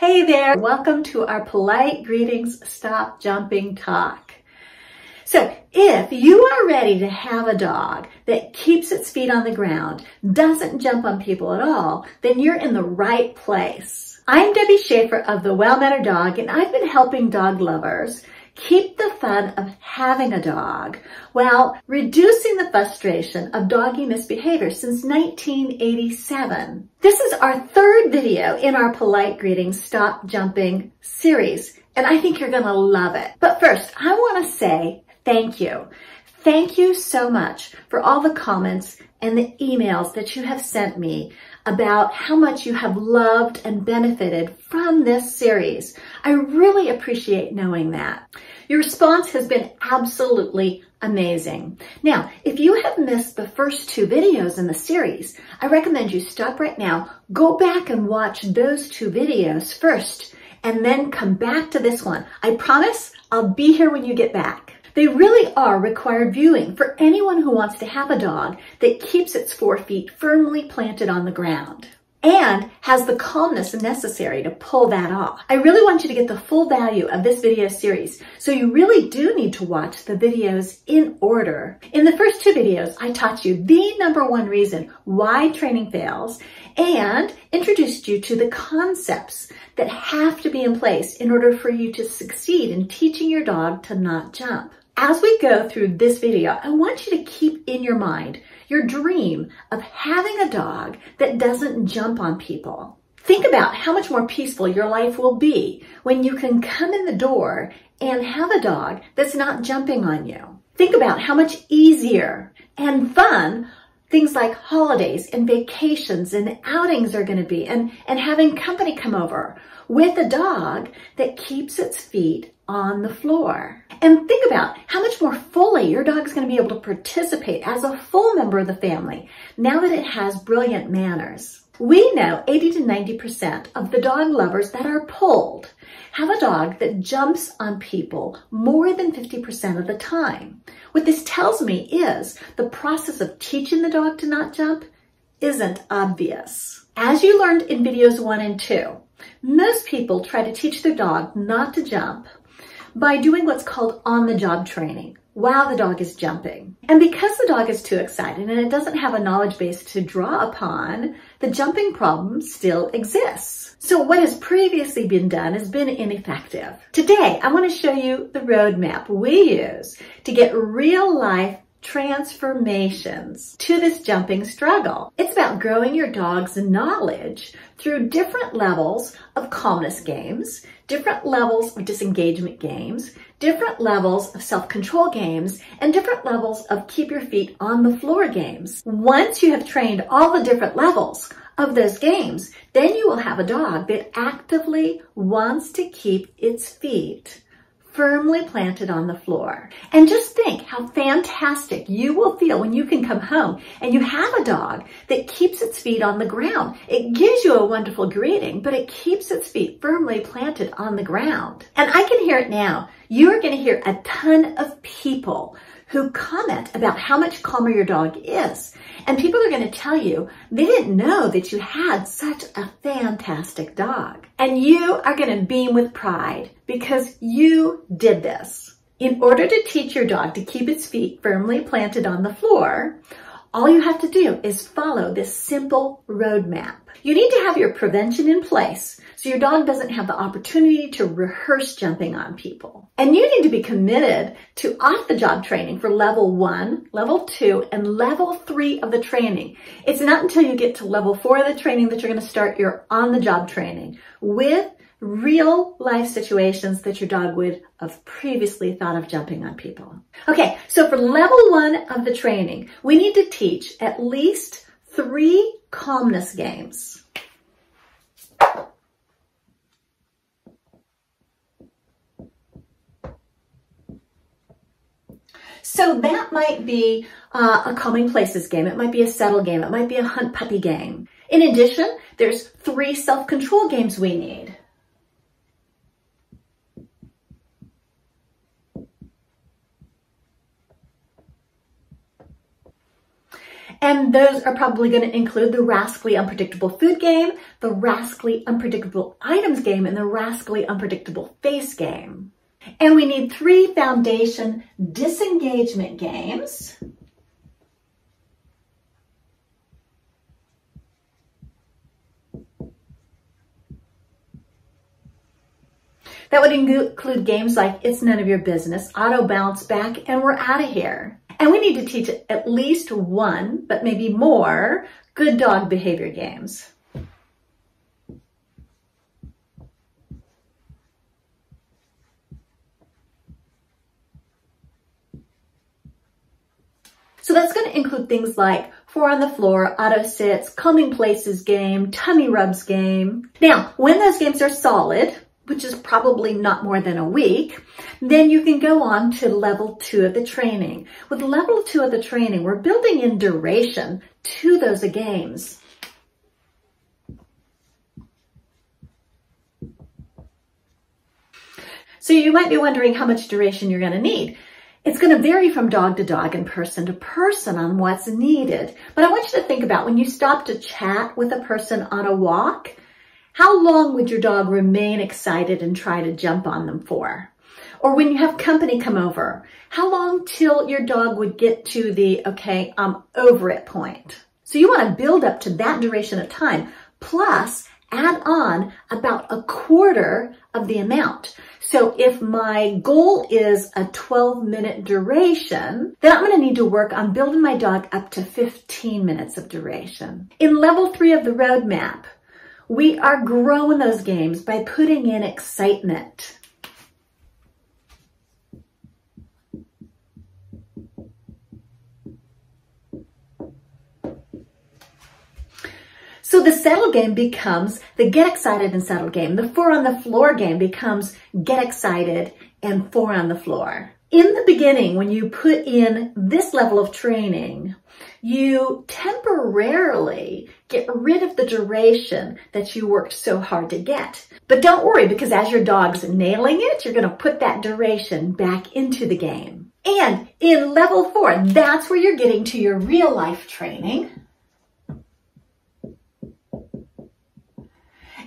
Hey there, welcome to our Polite Greetings Stop Jumping talk. So if you are ready to have a dog that keeps its feet on the ground, doesn't jump on people at all, then you're in the right place. I'm Debbie Schaefer of The Well-Mannered Dog, and I've been helping dog lovers keep the fun of having a dog while reducing the frustration of doggy misbehavior since 1987. This is our third video in our Polite Greetings Stop Jumping series, and I think you're going to love it. But first, I want to say thank you. Thank you so much for all the comments and the emails that you have sent me about how much you have loved and benefited from this series. I really appreciate knowing that. Your response has been absolutely amazing. Now, if you have missed the first two videos in the series, I recommend you stop right now, go back and watch those two videos first, and then come back to this one. I promise I'll be here when you get back. They really are required viewing for anyone who wants to have a dog that keeps its 4 feet firmly planted on the ground and has the calmness necessary to pull that off. I really want you to get the full value of this video series, so you really do need to watch the videos in order. In the first two videos, I taught you the #1 reason why training fails and introduced you to the concepts that have to be in place in order for you to succeed in teaching your dog to not jump. As we go through this video, I want you to keep in your mind your dream of having a dog that doesn't jump on people. Think about how much more peaceful your life will be when you can come in the door and have a dog that's not jumping on you. Think about how much easier and fun things like holidays and vacations and outings are going to be, and having company come over with a dog that keeps its feet on the floor. And think about how much more fully your dog is going to be able to participate as a full member of the family now that it has brilliant manners. We know 80 to 90% of the dog lovers that are polled have a dog that jumps on people more than 50% of the time. What this tells me is the process of teaching the dog to not jump isn't obvious. As you learned in videos 1 and 2, most people try to teach their dog not to jump by doing what's called on-the-job training while the dog is jumping. And because the dog is too excited and it doesn't have a knowledge base to draw upon, the jumping problem still exists. So what has previously been done has been ineffective. Today, I want to show you the roadmap we use to get real-life transformations to this jumping struggle. It's about growing your dog's knowledge through different levels of calmness games, different levels of disengagement games, different levels of self-control games, and different levels of keep your feet on the floor games. Once you have trained all the different levels of those games, then you will have a dog that actively wants to keep its feet firmly planted on the floor. And just think how fantastic you will feel when you can come home and you have a dog that keeps its feet on the ground. It gives you a wonderful greeting, but it keeps its feet firmly planted on the ground. And I can hear it now. You're going to hear a ton of people who comment about how much calmer your dog is. And people are going to tell you they didn't know that you had such a fantastic dog. And you are going to beam with pride because you did this. In order to teach your dog to keep its feet firmly planted on the floor, all you have to do is follow this simple roadmap. You need to have your prevention in place so your dog doesn't have the opportunity to rehearse jumping on people. And you need to be committed to off-the-job training for level 1, level 2, and level 3 of the training. It's not until you get to level 4 of the training that you're going to start your on-the-job training with real life situations that your dog would have previously thought of jumping on people. Okay, so for level 1 of the training, we need to teach at least 3 calmness games. So that might be a calming places game. It might be a settle game. It might be a hunt puppy game. In addition, there's 3 self-control games we need. And those are probably going to include the Rascally Unpredictable Food game, the Rascally Unpredictable Items game, and the Rascally Unpredictable Face game. And we need 3 foundation disengagement games. That would include games like It's None of Your Business, Auto Bounce Back, and We're Out of Here. And we need to teach at least 1, but maybe more, good dog behavior games. So that's going to include things like 4 on the Floor, Auto Sits, Calming Places game, Tummy Rubs game. Now, when those games are solid, which is probably not more than a week, then you can go on to level 2 of the training. With level 2 of the training, we're building in duration to those games. So you might be wondering how much duration you're going to need. It's going to vary from dog to dog and person to person on what's needed. But I want you to think about when you stop to chat with a person on a walk, how long would your dog remain excited and try to jump on them for? Or when you have company come over, how long till your dog would get to the, okay, I'm over it point? So you want to build up to that duration of time, plus add on about 1/4 of the amount. So if my goal is a 12-minute duration, then I'm going to need to work on building my dog up to 15 minutes of duration. In level 3 of the roadmap, we are growing those games by putting in excitement. So the settle game becomes the get excited and settle game. The 4 on the floor game becomes get excited and 4 on the floor. In the beginning, when you put in this level of training, you temporarily get rid of the duration that you worked so hard to get. But don't worry, because as your dog's nailing it, you're going to put that duration back into the game. And in level 4, that's where you're getting to your real life training.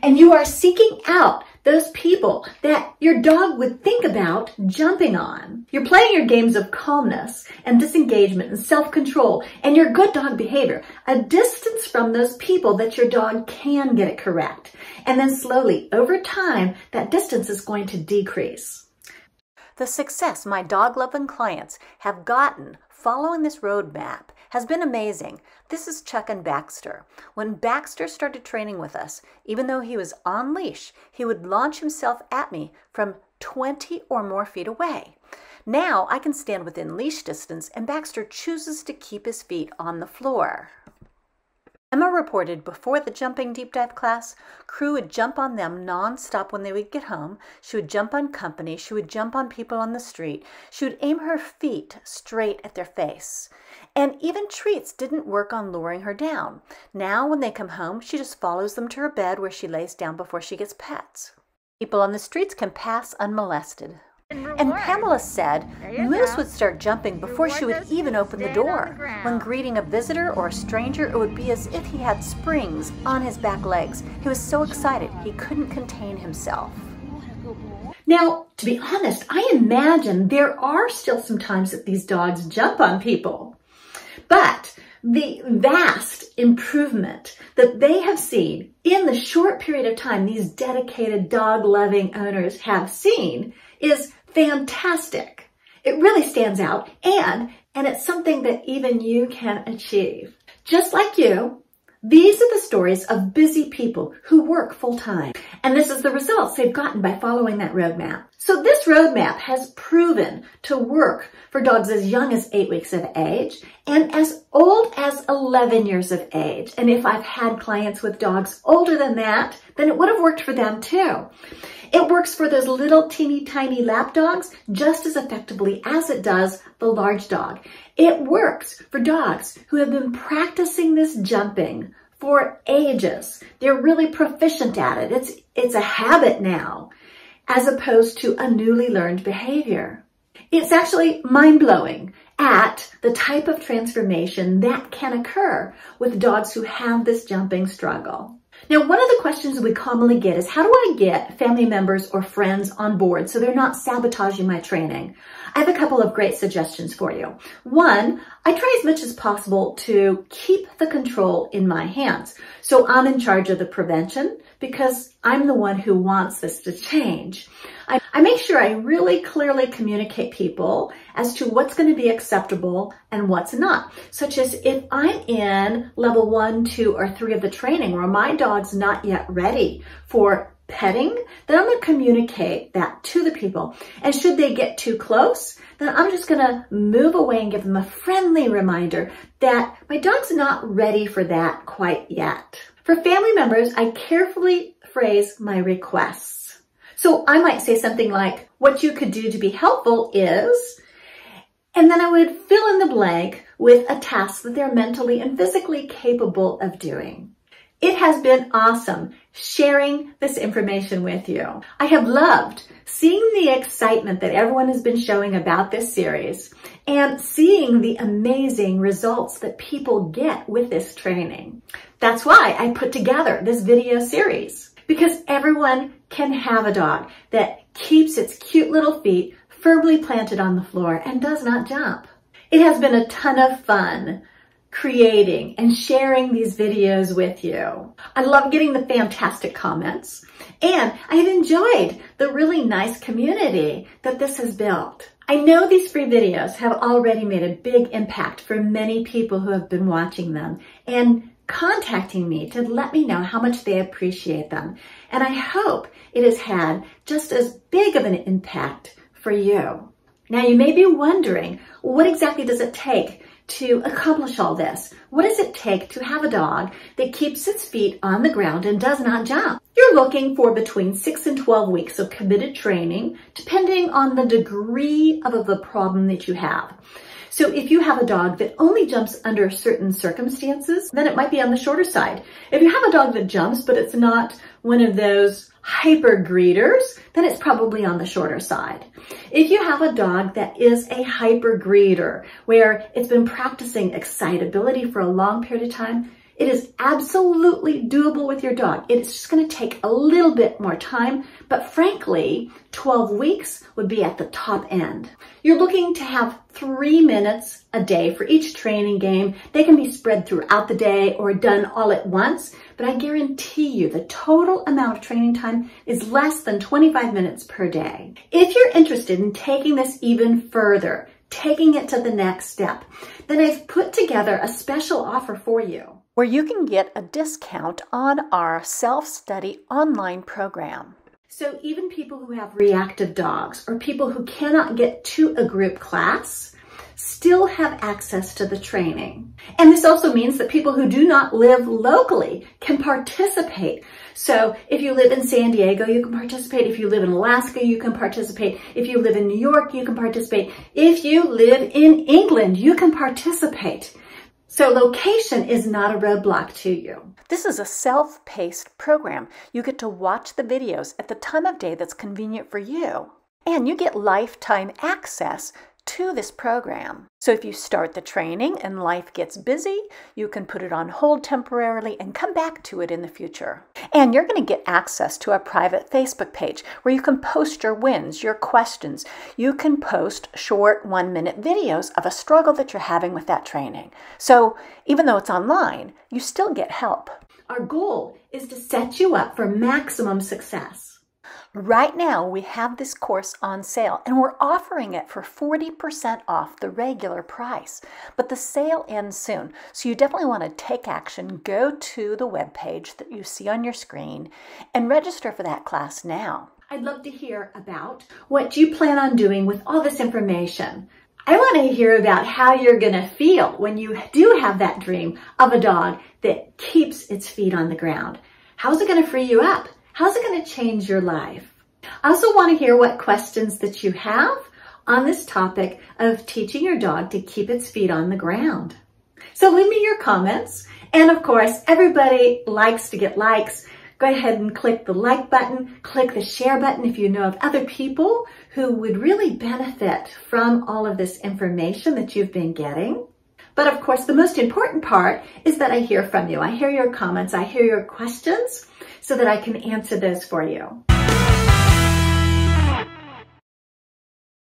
And you are seeking out those people that your dog would think about jumping on. You're playing your games of calmness and disengagement and self-control and your good dog behavior, a distance from those people that your dog can get it correct. And then slowly, over time, that distance is going to decrease. The success my dog-loving clients have gotten following this roadmap has been amazing. This is Chuck and Baxter. When Baxter started training with us, even though he was on leash, he would launch himself at me from 20 or more feet away. Now I can stand within leash distance and Baxter chooses to keep his feet on the floor. Emma reported before the jumping deep dive class, Crew would jump on them non-stop when they would get home. She would jump on company. She would jump on people on the street. She would aim her feet straight at their face. And even treats didn't work on luring her down. Now when they come home, she just follows them to her bed where she lays down before she gets pets. People on the streets can pass unmolested. And Pamela said Moose would start jumping before she would even open the door. When greeting a visitor or a stranger, it would be as if he had springs on his back legs. He was so excited he couldn't contain himself. Now, to be honest, I imagine there are still some times that these dogs jump on people. But the vast improvement that they have seen in the short period of time these dedicated dog-loving owners have seen is fantastic. It really stands out, and it's something that even you can achieve. Just like you, these are the stories of busy people who work full-time. And this is the results they've gotten by following that roadmap. So this roadmap has proven to work for dogs as young as 8 weeks of age and as old as 11 years of age. And if I've had clients with dogs older than that, then it would have worked for them too. It works for those little teeny tiny lap dogs just as effectively as it does the large dog. It works for dogs who have been practicing this jumping for ages. They're really proficient at it. It's a habit now, as opposed to a newly learned behavior. It's actually mind-blowing at the type of transformation that can occur with dogs who have this jumping struggle. Now, one of the questions we commonly get is, how do I get family members or friends on board so they're not sabotaging my training? I have a couple of great suggestions for you. One, I try as much as possible to keep the control in my hands. So I'm in charge of the prevention because I'm the one who wants this to change. I make sure I really clearly communicate people as to what's going to be acceptable and what's not. Such as if I'm in level 1, 2, or 3 of the training where my dog's not yet ready for petting, then I'm going to communicate that to the people. And should they get too close, then I'm just going to move away and give them a friendly reminder that my dog's not ready for that quite yet. For family members, I carefully phrase my requests. So I might say something like, what you could do to be helpful is, and then I would fill in the blank with a task that they're mentally and physically capable of doing. It has been awesome sharing this information with you. I have loved seeing the excitement that everyone has been showing about this series and seeing the amazing results that people get with this training. That's why I put together this video series, because everyone can have a dog that keeps its cute little feet firmly planted on the floor and does not jump. It has been a ton of fun creating and sharing these videos with you. I love getting the fantastic comments, and I have enjoyed the really nice community that this has built. I know these free videos have already made a big impact for many people who have been watching them and contacting me to let me know how much they appreciate them. And I hope it has had just as big of an impact for you. Now, you may be wondering, what exactly does it take to accomplish all this? What does it take to have a dog that keeps its feet on the ground and does not jump? You're looking for between 6 and 12 weeks of committed training, depending on the degree of the problem that you have. So if you have a dog that only jumps under certain circumstances, then it might be on the shorter side. If you have a dog that jumps, but it's not one of those hyper greeters, then it's probably on the shorter side. If you have a dog that is a hyper greeter, where it's been practicing excitability for a long period of time, it is absolutely doable with your dog. It's just going to take a little bit more time, but frankly, 12 weeks would be at the top end. You're looking to have 3 minutes a day for each training game. They can be spread throughout the day or done all at once, but I guarantee you the total amount of training time is less than 25 minutes per day. If you're interested in taking this even further, taking it to the next step, then I've put together a special offer for you, where you can get a discount on our self-study online program. So even people who have reactive dogs or people who cannot get to a group class still have access to the training. And this also means that people who do not live locally can participate. So if you live in San Diego, you can participate. If you live in Alaska, you can participate. If you live in New York, you can participate. If you live in England, you can participate. So location is not a roadblock to you. This is a self-paced program. You get to watch the videos at the time of day that's convenient for you. And you get lifetime access to this program. So if you start the training and life gets busy, you can put it on hold temporarily and come back to it in the future. And you're going to get access to a private Facebook page where you can post your wins, your questions. You can post short 1-minute videos of a struggle that you're having with that training. So even though it's online, you still get help. Our goal is to set you up for maximum success. Right now, we have this course on sale, and we're offering it for 40% off the regular price. But the sale ends soon, so you definitely want to take action. Go to the webpage that you see on your screen and register for that class now. I'd love to hear about what you plan on doing with all this information. I want to hear about how you're going to feel when you do have that dream of a dog that keeps its feet on the ground. How's it going to free you up? How's it going to change your life? I also want to hear what questions that you have on this topic of teaching your dog to keep its feet on the ground. So leave me your comments. And of course, everybody likes to get likes. go ahead and click the like button, click the share button if you know of other people who would really benefit from all of this information that you've been getting. But of course, the most important part is that I hear from you. I hear your comments, I hear your questions so that I can answer those for you.